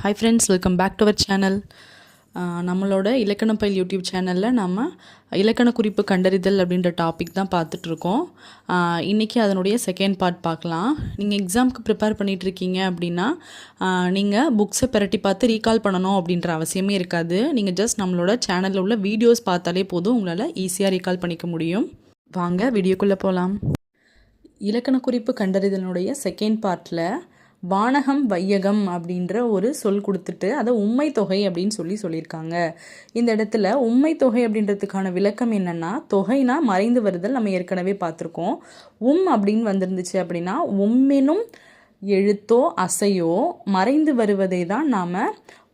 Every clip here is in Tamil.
Hi friends, welcome back to our channel. நம்மளோட இலக்கண பயில் யூடியூப் சேனலில் நம்ம இலக்கண குறிப்பு கண்டறிதல் அப்படின்ற டாபிக் தான் பார்த்துட்ருக்கோம். இன்றைக்கி அதனுடைய செகண்ட் பார்ட் பார்க்கலாம். நீங்கள் எக்ஸாமுக்கு ப்ரிப்பேர் பண்ணிகிட்ருக்கீங்க அப்படின்னா நீங்கள் புக்ஸை பிரட்டி பார்த்து ரீகால் பண்ணணும் அப்படின்ற அவசியமே இருக்காது. நீங்கள் ஜஸ்ட் நம்மளோட சேனலில் உள்ள வீடியோஸ் பார்த்தாலே போதும், உங்களால் ஈஸியாக ரீகால் பண்ணிக்க முடியும். வாங்க வீடியோக்குள்ளே போகலாம். இலக்கண குறிப்பு கண்டறிதலுடைய செகண்ட் பார்ட்டில் வானகம் வையகம் அப்படின்ற ஒரு சொல் கொடுத்துட்டு அதை உண்மை தொகை அப்படின்னு சொல்லியிருக்காங்க. இந்த இடத்துல உண்மை தொகை அப்படின்றதுக்கான விளக்கம் என்னென்னா, தொகைனா மறைந்து வருதல் நம்ம ஏற்கனவே பார்த்துருக்கோம். அப்படின்னு வந்திருந்துச்சு அப்படின்னா உம்மெனும் எழுத்தோ அசையோ மறைந்து வருவதை தான் நாம்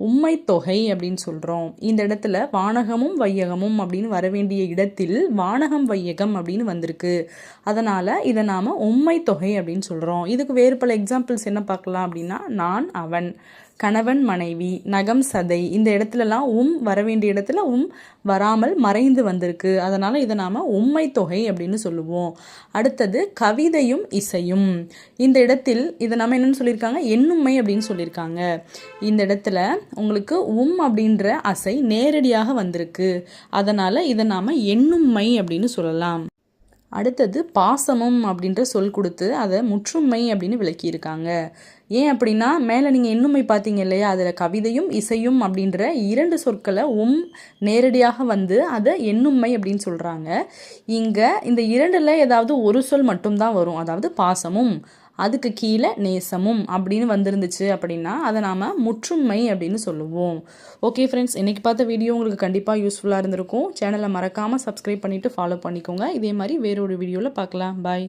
உண்மை தொகை அப்படின்னு சொல்கிறோம். இந்த இடத்துல வானகமும் வையகமும் அப்படின்னு வர வேண்டிய இடத்தில் வானகம் வையகம் அப்படின்னு வந்திருக்கு. அதனால் இதை நாம் உண்மை தொகை அப்படின்னு சொல்கிறோம். இதுக்கு வேறு பல எக்ஸாம்பிள்ஸ் என்ன பார்க்கலாம் அப்படின்னா, நான் அவன், கணவன் மனைவி, நகம் சதை, இந்த இடத்துலலாம் வர வேண்டிய இடத்துல வராமல் மறைந்து வந்திருக்கு. அதனால் இதை நாம் உண்மை தொகை அப்படின்னு சொல்லுவோம். அடுத்தது கவிதையும் இசையும். இந்த இடத்தில் இதை நம்ம என்னென்னு சொல்லியிருக்காங்க, எண்ணுமை அப்படின்னு சொல்லியிருக்காங்க. இந்த இடத்துல உங்களுக்கு அப்படின்ற அசை நேரடியாக வந்திருக்கு. அதனால் இதை நாம் எண்ணுமை அப்படின்னு சொல்லலாம். அடுத்தது பாசமும் அப்படின்ற சொல் கொடுத்து அதை முற்றுமை அப்படின்னு விளக்கியிருக்காங்க. ஏன் அப்படின்னா, மேலே நீங்கள் எண்ணுமை பார்த்தீங்க இல்லையா, அதில் கவிதையும் இசையும் அப்படின்ற இரண்டு சொற்களை நேரடியாக வந்து அதை எண்ணுமை அப்படின்னு சொல்கிறாங்க. இங்கே இந்த இரண்டில் ஏதாவது ஒரு சொல் மட்டும்தான் வரும், அதாவது பாசமும் அதுக்கு கீழே நேசமும் அப்படின்னு வந்திருந்துச்சு அப்படின்னா அதை நாம் முற்றுமை அப்படின்னு சொல்லுவோம். ஓகே ஃப்ரெண்ட்ஸ், இன்றைக்கி பார்த்த வீடியோ உங்களுக்கு கண்டிப்பாக யூஸ்ஃபுல்லாக இருந்திருக்கும். சேனலை மறக்காமல் சப்ஸ்கிரைப் பண்ணிவிட்டு ஃபாலோ பண்ணிக்கோங்க. இதே மாதிரி வேறொரு வீடியோவில் பார்க்கலாம். பாய்.